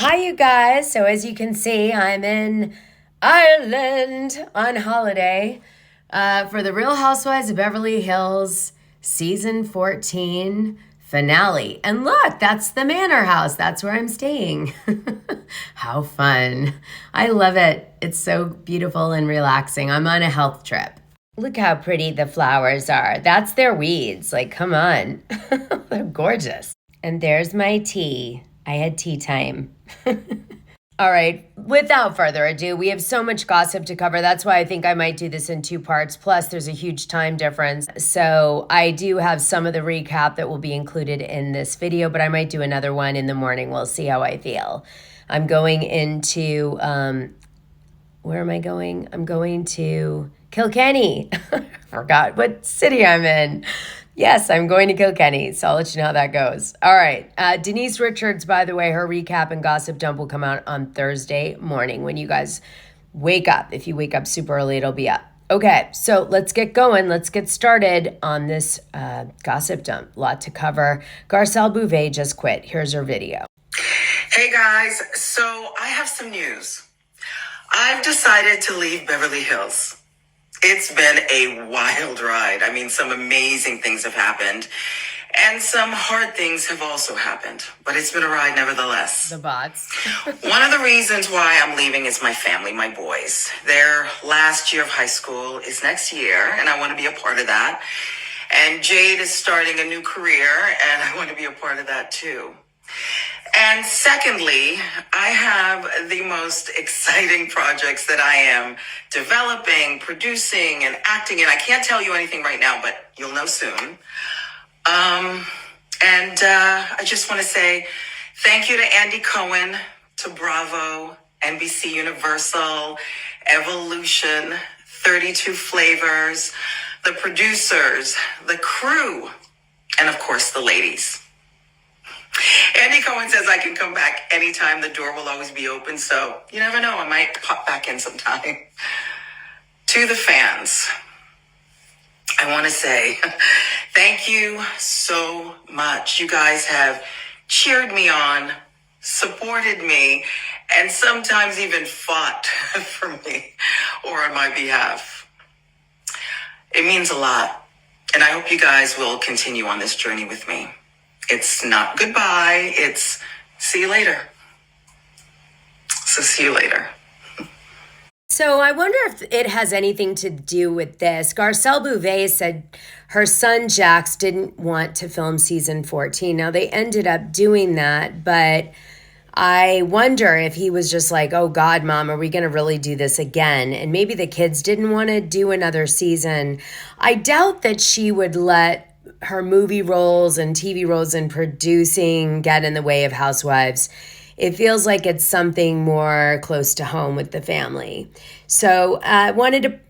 Hi, you guys. So as you can see, I'm in Ireland on holiday for the Real Housewives of Beverly Hills Season 14 Finale. And look, that's the manor house. That's where I'm staying. How fun. I love it. It's so beautiful and relaxing. I'm on a health trip. Look how pretty the flowers are. That's their weeds. Like, come on. They're gorgeous. And there's my tea. I had tea time. All right, without further ado, we have so much gossip to cover. That's why I think I might do this in two parts. Plus, there's a huge time difference. So I do have some of the recap that will be included in this video, but I might do another one in the morning. We'll see how I feel. I'm going into, where am I going? I'm going to Kilkenny. Forgot what city I'm in. Yes, I'm going to Kilkenny, so I'll let you know how that goes. All right. Denise Richards, by the way, her recap and gossip dump will come out on Thursday morning when you guys wake up. If you wake up super early, it'll be up. Okay, so let's get going. Let's get started on this gossip dump. A lot to cover. Garcelle Bouvet just quit. Here's her video. Hey guys, so I have some news. I've decided to leave Beverly Hills. It's been a wild ride. I mean, some amazing things have happened and some hard things have also happened, but it's been a ride nevertheless. The bots. One of the reasons why I'm leaving is my family, my boys. Their last year of high school is next year, and I want to be a part of that. And Jade is starting a new career, and I want to be a part of that too. And secondly, I have the most exciting projects that I am developing, producing, and acting in. I can't tell you anything right now, but you'll know soon. I just want to say thank you to Andy Cohen, to Bravo, NBC Universal, Evolution, 32 Flavors, the producers, the crew, and of course the ladies. Andy Cohen says I can come back anytime. The door will always be open. So you never know. I might pop back in sometime. To the fans, I want to say thank you so much. You guys have cheered me on, supported me, and sometimes even fought for me or on my behalf. It means a lot. And I hope you guys will continue on this journey with me. It's not goodbye. It's see you later. So see you later. So I wonder if it has anything to do with this. Garcelle Bouvet said her son Jax didn't want to film season 14. Now they ended up doing that, but I wonder if he was just like, oh God, Mom, are we going to really do this again? And maybe the kids didn't want to do another season. I doubt that she would let her movie roles and TV roles and producing get in the way of Housewives. It feels like it's something more close to home with the family. So I wanted to,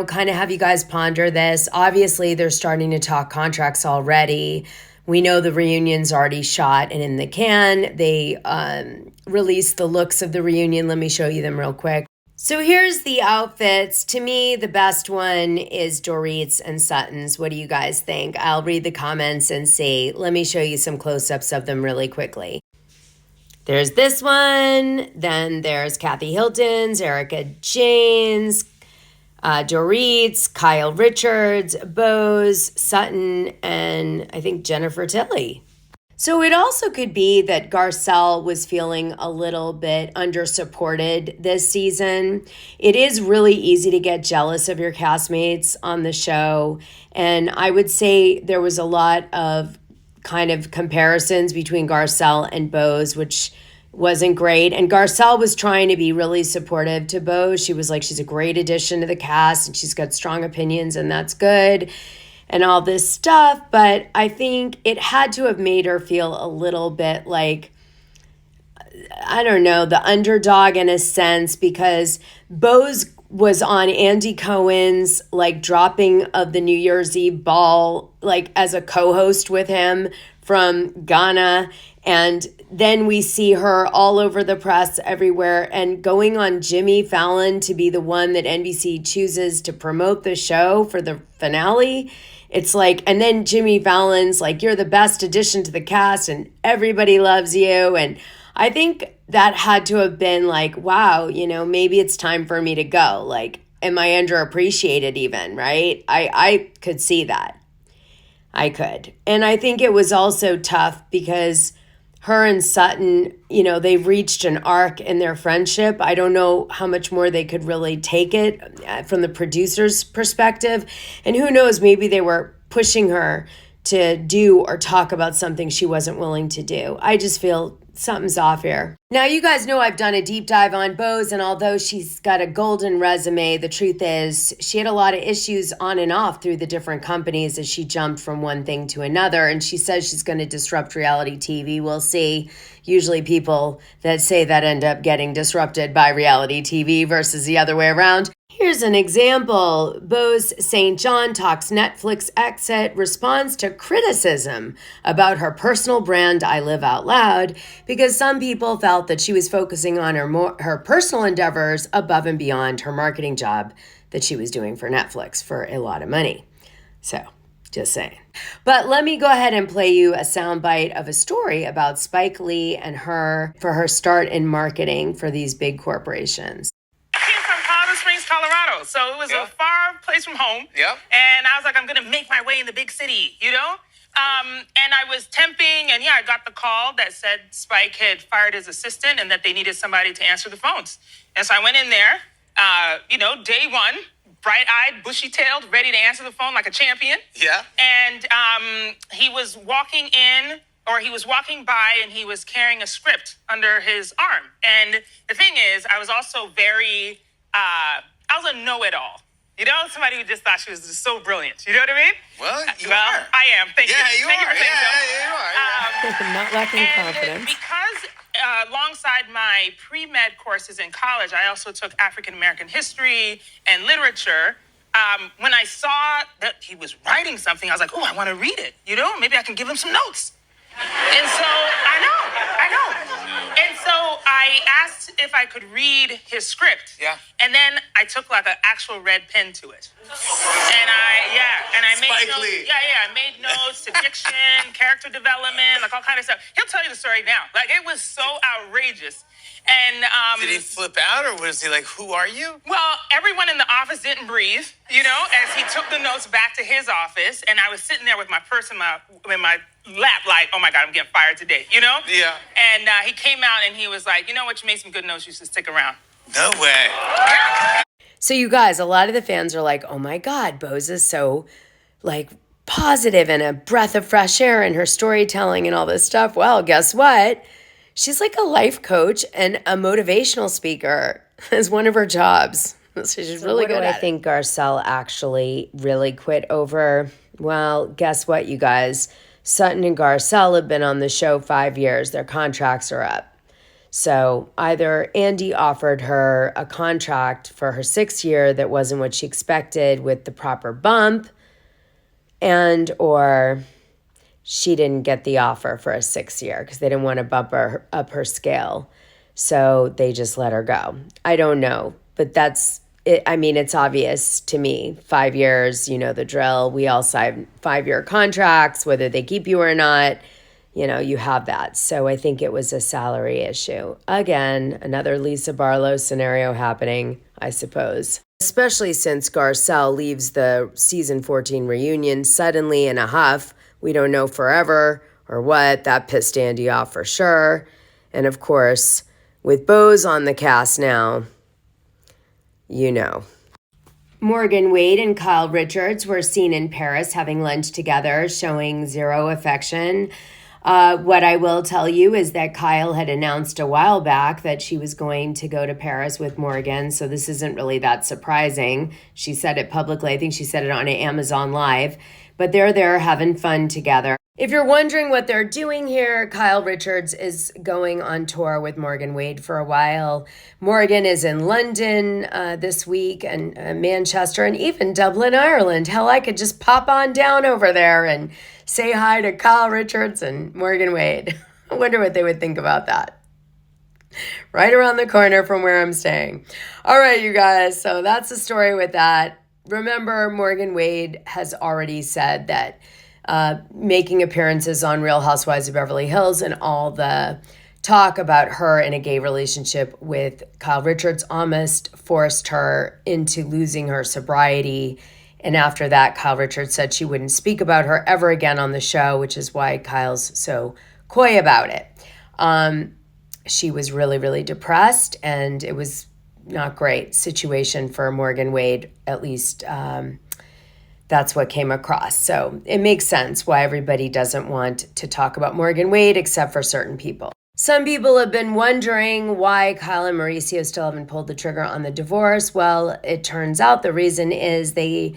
kind of have you guys ponder this. Obviously, they're starting to talk contracts already. We know the reunion's already shot and in the can. They released the looks of the reunion. Let me show you them real quick. So here's the outfits. To me, the best one is Dorit's and Sutton's. What do you guys think? I'll read the comments and see. Let me show you some close-ups of them really quickly. There's this one. Then there's Kathy Hilton's, Erika Jayne's, Dorit's, Kyle Richards, Boz, Sutton, and I think Jennifer Tilly. So it also could be that Garcelle was feeling a little bit undersupported this season. It is really easy to get jealous of your castmates on the show. And I would say there was a lot of kind of comparisons between Garcelle and Boz, which wasn't great. And Garcelle was trying to be really supportive to Boz. She was like, she's a great addition to the cast and she's got strong opinions and that's good. And all this stuff, but I think it had to have made her feel a little bit like, I don't know, the underdog in a sense, because Boz was on Andy Cohen's dropping of the New Year's Eve ball, as a co-host with him from Ghana. And then we see her all over the press everywhere and going on Jimmy Fallon to be the one that NBC chooses to promote the show for the finale. It's and then Jimmy Fallon's you're the best addition to the cast and everybody loves you. And I think that had to have been like, wow, maybe it's time for me to go. Like, am I underappreciated even, right? I could see that. I could. And I think it was also tough because her and Sutton, they've reached an arc in their friendship. I don't know how much more they could really take it from the producer's perspective. And who knows, maybe they were pushing her to do or talk about something she wasn't willing to do. I just feel something's off here. Now, you guys know I've done a deep dive on Boz, and although she's got a golden resume, the truth is she had a lot of issues on and off through the different companies as she jumped from one thing to another, and she says she's going to disrupt reality TV. We'll see. Usually people that say that end up getting disrupted by reality TV versus the other way around. Here's an example. Bozoma Saint John talks Netflix exit, responds to criticism about her personal brand, I Live Out Loud, because some people felt that she was focusing on her personal endeavors above and beyond her marketing job that she was doing for Netflix for a lot of money. So, just saying. But let me go ahead and play you a soundbite of a story about Spike Lee and her for her start in marketing for these big corporations. Colorado, so it was a far place from home. And I was like, I'm gonna make my way in the big city, And I was temping, and I got the call that said Spike had fired his assistant and that they needed somebody to answer the phones. And so I went in there, day one, bright-eyed, bushy-tailed, ready to answer the phone like a champion. And he was walking by, and he was carrying a script under his arm. And the thing is, I was also very I was a know-it-all. Somebody who just thought she was just so brilliant. You know what I mean? Well, you are. I am. Thank you. You Thank are. You for You are. Not lacking confidence. Because alongside my pre-med courses in college, I also took African American history and literature. When I saw that he was writing something, I was like, oh, I want to read it. Maybe I can give him some notes. And so I know. And so I asked if I could read his script. And then I took like an actual red pen to it. And I made Spike notes. Lee. I made notes to diction, character development, like all kind of stuff. He'll tell you the story now. Like, it was so outrageous. And did he flip out, or was he like, who are you? Well, everyone in the office didn't breathe, as he took the notes back to his office, and I was sitting there with my purse in my lap, like, oh my God, I'm getting fired today, And he came out and he was like, you know what, you made some good notes, you should stick around. No way. So you guys, a lot of the fans are like, oh my God, Boz is so like positive and a breath of fresh air in her storytelling and all this stuff. Well, guess what? She's like a life coach and a motivational speaker as one of her jobs. So she's really good at it. I think Garcelle actually really quit over. Well, guess what, you guys? Sutton and Garcelle have been on the show 5 years. Their contracts are up. So either Andy offered her a contract for her 6th year that wasn't what she expected with the proper bump, or she didn't get the offer for a 6th year because they didn't want to bump her up her scale. So they just let her go. I don't know, but that's it. I mean, it's obvious to me. 5 years, the drill. We all sign 5-year contracts, whether they keep you or not, you have that. So I think it was a salary issue. Again, another Lisa Barlow scenario happening, I suppose. Especially since Garcelle leaves the season 14 reunion suddenly in a huff. We don't know forever or what. That pissed Andy off for sure. And of course, with Boz on the cast now, Morgan Wade and Kyle Richards were seen in Paris having lunch together, showing zero affection. What I will tell you is that Kyle had announced a while back that she was going to go to Paris with Morgan, so this isn't really that surprising. She said it publicly. I think she said it on Amazon Live. But they're there having fun together. If you're wondering what they're doing here, Kyle Richards is going on tour with Morgan Wade for a while. Morgan is in London this week, and Manchester, and even Dublin, Ireland. Hell, I could just pop on down over there and say hi to Kyle Richards and Morgan Wade. I wonder what they would think about that. Right around the corner from where I'm staying. All right, you guys. So that's the story with that. Remember, Morgan Wade has already said that making appearances on Real Housewives of Beverly Hills and all the talk about her in a gay relationship with Kyle Richards almost forced her into losing her sobriety. And after that, Kyle Richards said she wouldn't speak about her ever again on the show, which is why Kyle's so coy about it. She was really, really depressed, and it was not great situation for Morgan Wade, at least that's what came across. So it makes sense why everybody doesn't want to talk about Morgan Wade except for certain people. Some people have been wondering why Kyle and Mauricio still haven't pulled the trigger on the divorce. Well, it turns out the reason is they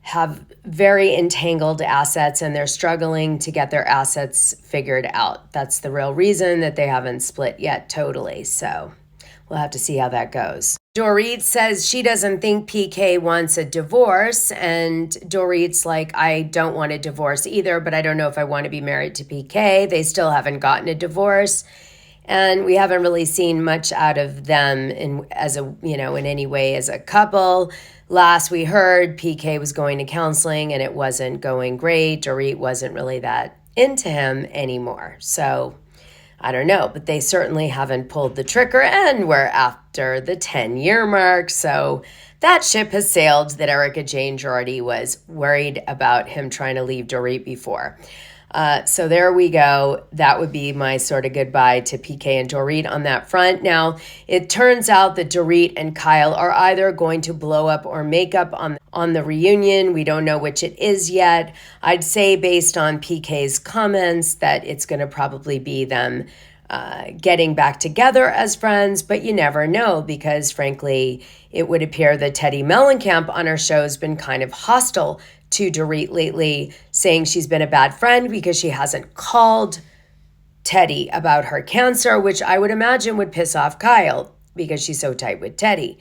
have very entangled assets and they're struggling to get their assets figured out. That's the real reason that they haven't split yet totally. So we'll have to see how that goes. Dorit says she doesn't think PK wants a divorce, and Dorit's like, I don't want a divorce either, but I don't know if I want to be married to PK. They still haven't gotten a divorce, and we haven't really seen much out of them in any way as a couple. Last we heard, PK was going to counseling and it wasn't going great. Dorit wasn't really that into him anymore. So I don't know, but they certainly haven't pulled the trigger, and we're after the 10-year mark. So that ship has sailed that Erika Jayne Girardi was worried about him trying to leave Dorit before. So there we go. That would be my sort of goodbye to PK and Dorit on that front. Now, it turns out that Dorit and Kyle are either going to blow up or make up on the reunion. We don't know which it is yet. I'd say based on PK's comments that it's going to probably be them getting back together as friends, but you never know because, frankly, it would appear that Teddi Mellencamp on our show has been kind of hostile to Dorit lately, saying she's been a bad friend because she hasn't called Teddi about her cancer, which I would imagine would piss off Kyle because she's so tight with Teddi.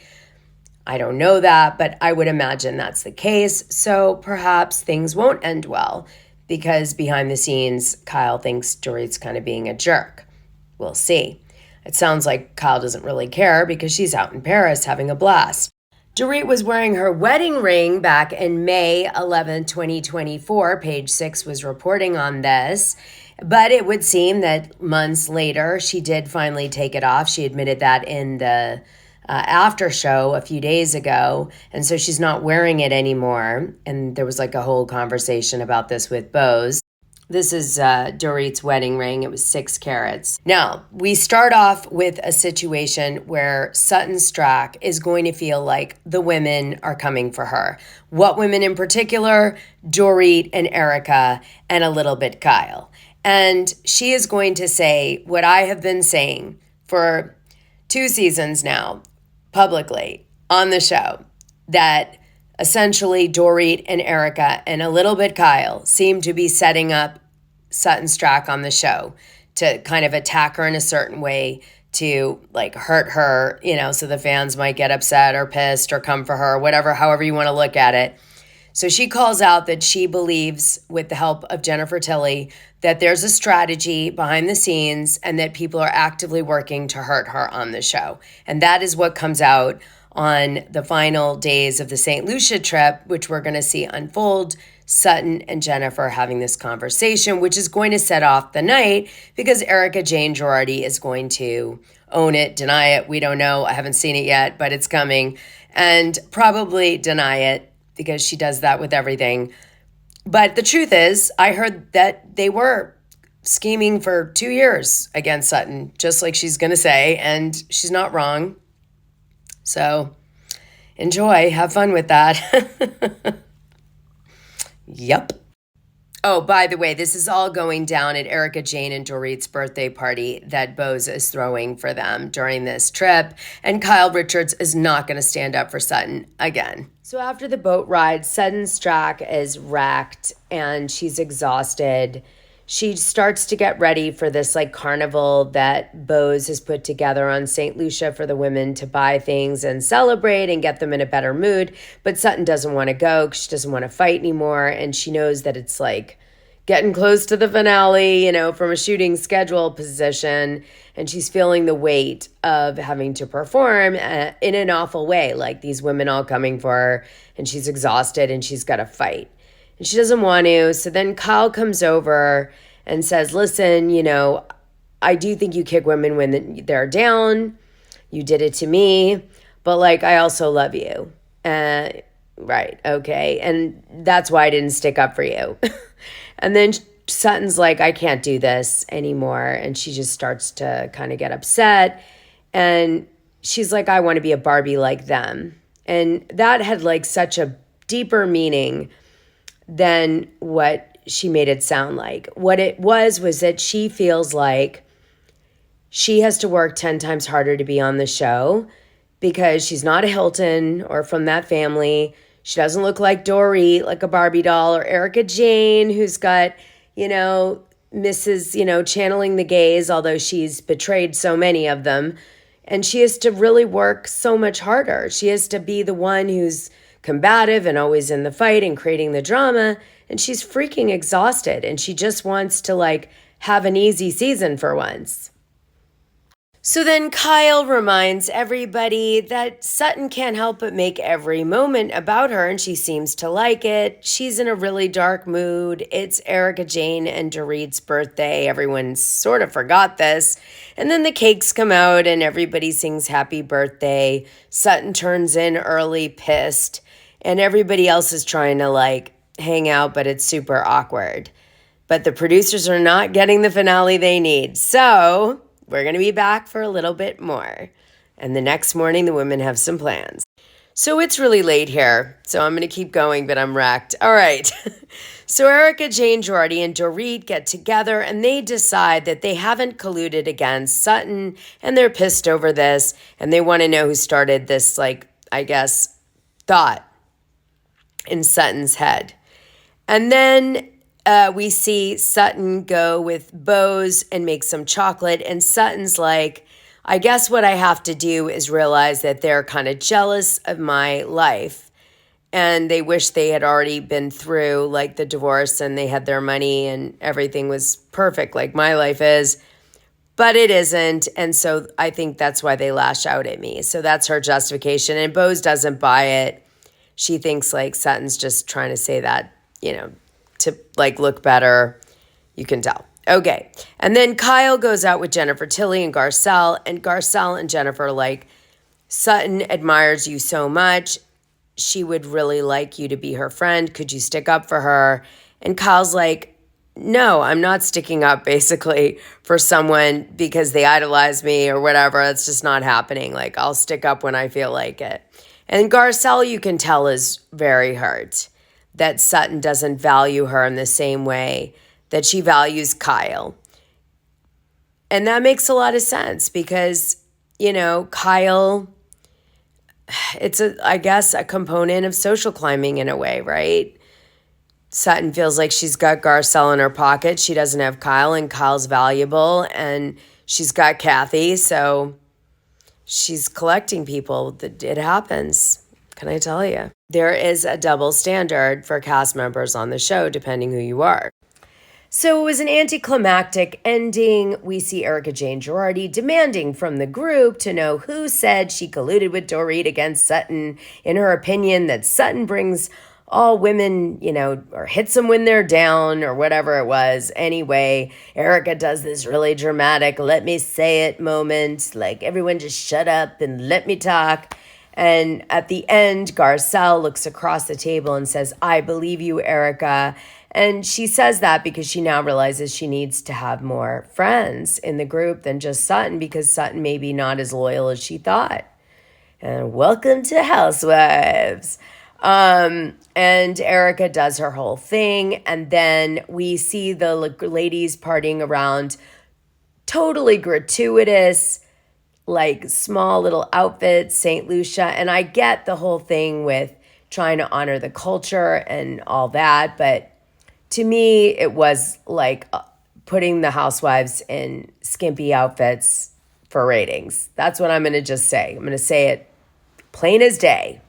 I don't know that, but I would imagine that's the case. So perhaps things won't end well because behind the scenes, Kyle thinks Dorit's kind of being a jerk. We'll see. It sounds like Kyle doesn't really care because she's out in Paris having a blast. Dorit was wearing her wedding ring back in May 11, 2024. Page 6 was reporting on this. But it would seem that months later, she did finally take it off. She admitted that in the after show a few days ago. And so she's not wearing it anymore. And there was like a whole conversation about this with Boz. This is Dorit's wedding ring. It was 6 carats. Now, we start off with a situation where Sutton Stracke is going to feel like the women are coming for her. What women in particular? Dorit and Erika and a little bit Kyle. And she is going to say what I have been saying for 2 seasons now, publicly, on the show, that essentially Dorit and Erika and a little bit Kyle seem to be setting up Sutton Stracke on the show to kind of attack her in a certain way to like hurt her, so the fans might get upset or pissed or come for her, whatever, however you want to look at it. So she calls out that she believes, with the help of Jennifer Tilly, that there's a strategy behind the scenes and that people are actively working to hurt her on the show. And that is what comes out on the final days of the St. Lucia trip, which we're going to see unfold. Sutton and Jennifer having this conversation, which is going to set off the night because Erika Jayne Girardi is going to own it, deny it. We don't know. I haven't seen it yet, but it's coming. And probably deny it because she does that with everything. But the truth is, I heard that they were scheming for 2 years against Sutton, just like she's going to say, and she's not wrong. So enjoy, have fun with that. Yep. Oh, by the way, this is all going down at Erika Jayne and Dorit's birthday party that Boz is throwing for them during this trip. And Kyle Richards is not going to stand up for Sutton again. So after the boat ride, Sutton Stracke is wrecked and she's exhausted. She starts to get ready for this like carnival that Boz has put together on St. Lucia for the women to buy things and celebrate and get them in a better mood. But Sutton doesn't want to go because she doesn't want to fight anymore. And she knows that it's like getting close to the finale, from a shooting schedule position. And she's feeling the weight of having to perform in an awful way, like these women all coming for her. And she's exhausted and she's got to fight. And she doesn't want to. So then Kyle comes over and says, listen, I do think you kick women when they're down. You did it to me, but like, I also love you. Right. Okay. And that's why I didn't stick up for you. And then Sutton's like, I can't do this anymore. And she just starts to kind of get upset. And she's like, I want to be a Barbie like them. And that had like such a deeper meaning than what she made it sound like. What it was that she feels like she has to work 10 times harder to be on the show because she's not a Hilton or from that family. She doesn't look like Dorit, like a Barbie doll, or Erika Jane, who's got, Mrs., channeling the gays, although she's betrayed so many of them. And she has to really work so much harder. She has to be the one who's combative and always in the fight and creating the drama. And she's freaking exhausted. And she just wants to like have an easy season for once. So then Kyle reminds everybody that Sutton can't help but make every moment about her, and she seems to like it. She's in a really dark mood. It's Erika Jane and Dorit's birthday. Everyone sort of forgot this. And then the cakes come out and everybody sings happy birthday. Sutton turns in early, pissed, and everybody else is trying to like hang out, but it's super awkward. But the producers are not getting the finale they need. So we're going to be back for a little bit more. And the next morning, the women have some plans. So it's really late here. So I'm going to keep going, but I'm wrecked. All right. So Erika, Jane, Girardi, and Dorit get together and they decide that they haven't colluded against Sutton. And they're pissed over this. And they want to know who started this, like, I guess, thought in Sutton's head. And then we see Sutton go with Boz and make some chocolate. And Sutton's like, I guess what I have to do is realize that they're kind of jealous of my life. And they wish they had already been through like the divorce and they had their money and everything was perfect like my life is. But it isn't. And so I think that's why they lash out at me. So that's her justification. And Boz doesn't buy it. She thinks like Sutton's just trying to say that, to like look better. You can tell. Okay. And then Kyle goes out with Jennifer Tilly and Garcelle and Jennifer like, Sutton admires you so much. She would really like you to be her friend. Could you stick up for her? And Kyle's like, no, I'm not sticking up basically for someone because they idolize me or whatever. That's just not happening. Like I'll stick up when I feel like it. And Garcelle, you can tell, is very hurt that Sutton doesn't value her in the same way that she values Kyle. And that makes a lot of sense because, Kyle, it's I guess a component of social climbing in a way, right? Sutton feels like she's got Garcelle in her pocket. She doesn't have Kyle, and Kyle's valuable, and she's got Kathy, so she's collecting people. It happens. Can I tell you? There is a double standard for cast members on the show, depending who you are. So it was an anticlimactic ending. We see Erika Jane Girardi demanding from the group to know who said she colluded with Dorit against Sutton. In her opinion, that Sutton brings all women, or hits them when they're down or whatever it was. Anyway, Erika does this really dramatic, let me say it moment, like everyone just shut up and let me talk. And at the end, Garcelle looks across the table and says, I believe you, Erika. And she says that because she now realizes she needs to have more friends in the group than just Sutton, because Sutton may be not as loyal as she thought. And welcome to Housewives. And Erika does her whole thing. And then we see the ladies partying around, totally gratuitous, like small little outfits, St. Lucia. And I get the whole thing with trying to honor the culture and all that. But to me, it was like putting the housewives in skimpy outfits for ratings. That's what I'm going to just say. I'm going to say it plain as day.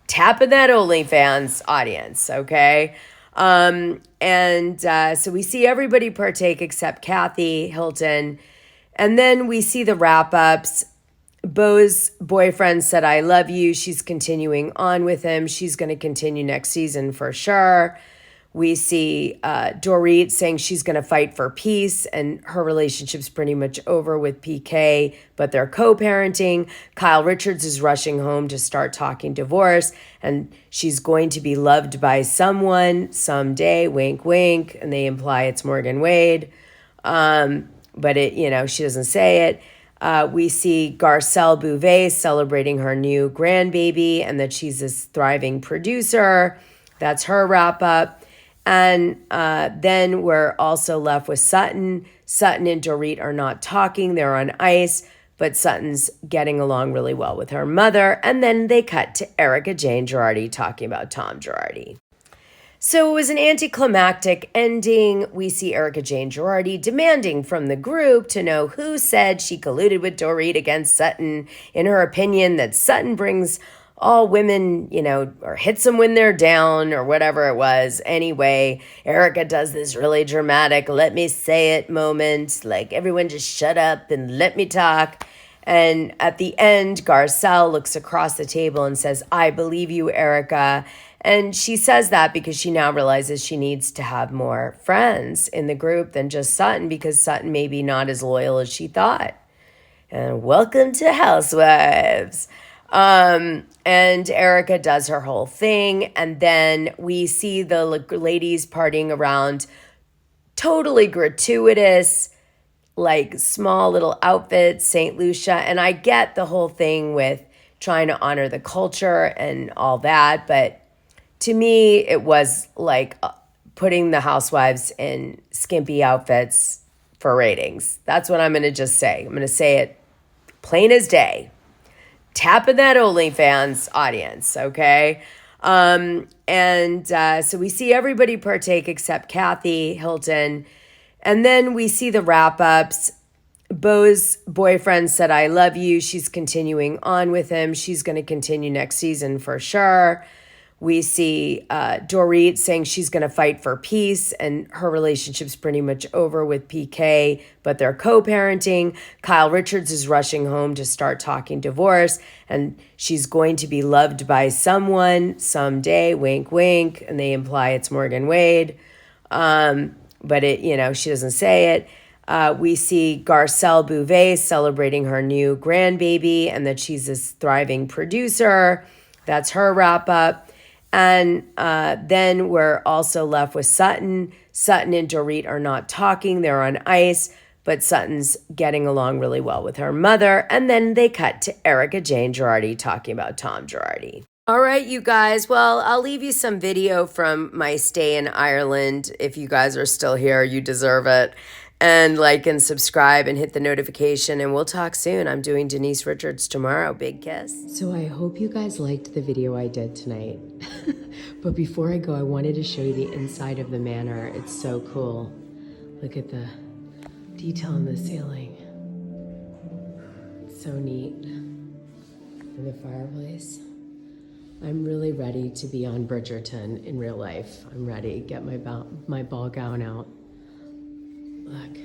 Tapping that OnlyFans audience, okay? So we see everybody partake except Kathy Hilton. And then we see the wrap-ups. Bo's boyfriend said, I love you. She's continuing on with him. She's going to continue next season for sure. We see Dorit saying she's going to fight for peace, and her relationship's pretty much over with PK, but they're co-parenting. Kyle Richards is rushing home to start talking divorce, and she's going to be loved by someone someday, wink, wink, and they imply it's Morgan Wade. But she doesn't say it. We see Garcelle Bouvet celebrating her new grandbaby and that she's this thriving producer. That's her wrap up. And then we're also left with Sutton. Sutton and Dorit are not talking. They're on ice, but Sutton's getting along really well with her mother. And then they cut to Erika Jane Girardi talking about Tom Girardi. So it was an anticlimactic ending. We see Erika Jane Girardi demanding from the group to know who said she colluded with Dorit against Sutton. In her opinion, that Sutton brings all women, or hits them when they're down or whatever it was. Anyway, Erika does this really dramatic, let me say it moment, like everyone just shut up and let me talk. And at the end, Garcelle looks across the table and says, I believe you, Erika. And she says that because she now realizes she needs to have more friends in the group than just Sutton, because Sutton may be not as loyal as she thought. And welcome to Housewives. And Erika does her whole thing. And then we see the ladies partying around, totally gratuitous, like small little outfits, St. Lucia. And I get the whole thing with trying to honor the culture and all that. But to me, it was like putting the housewives in skimpy outfits for ratings. That's what I'm going to just say. I'm going to say it plain as day. Tapping that OnlyFans audience, okay? So we see everybody partake except Kathy Hilton. And then we see the wrap-ups. Bo's boyfriend said, I love you. She's continuing on with him. She's going to continue next season for sure. We see Dorit saying she's going to fight for peace, and her relationship's pretty much over with PK, but they're co-parenting. Kyle Richards is rushing home to start talking divorce, and she's going to be loved by someone someday, wink, wink, and they imply it's Morgan Wade. But she doesn't say it. We see Garcelle Bouvet celebrating her new grandbaby and that she's this thriving producer. That's her wrap up. And then we're also left with Sutton. Sutton and Dorit are not talking. They're on ice, but Sutton's getting along really well with her mother. And then they cut to Erika Jane Girardi talking about Tom Girardi. All right, you guys. Well, I'll leave you some video from my stay in Ireland. If you guys are still here, you deserve it. And like and subscribe and hit the notification, and we'll talk soon. I'm doing Denise Richards tomorrow. Big kiss. So I hope you guys liked the video I did tonight. But before I go, I wanted to show you the inside of the manor. It's so cool. Look at the detail in the ceiling. It's so neat. And the fireplace. I'm really ready to be on Bridgerton in real life. I'm ready. Get my ball gown out. Look.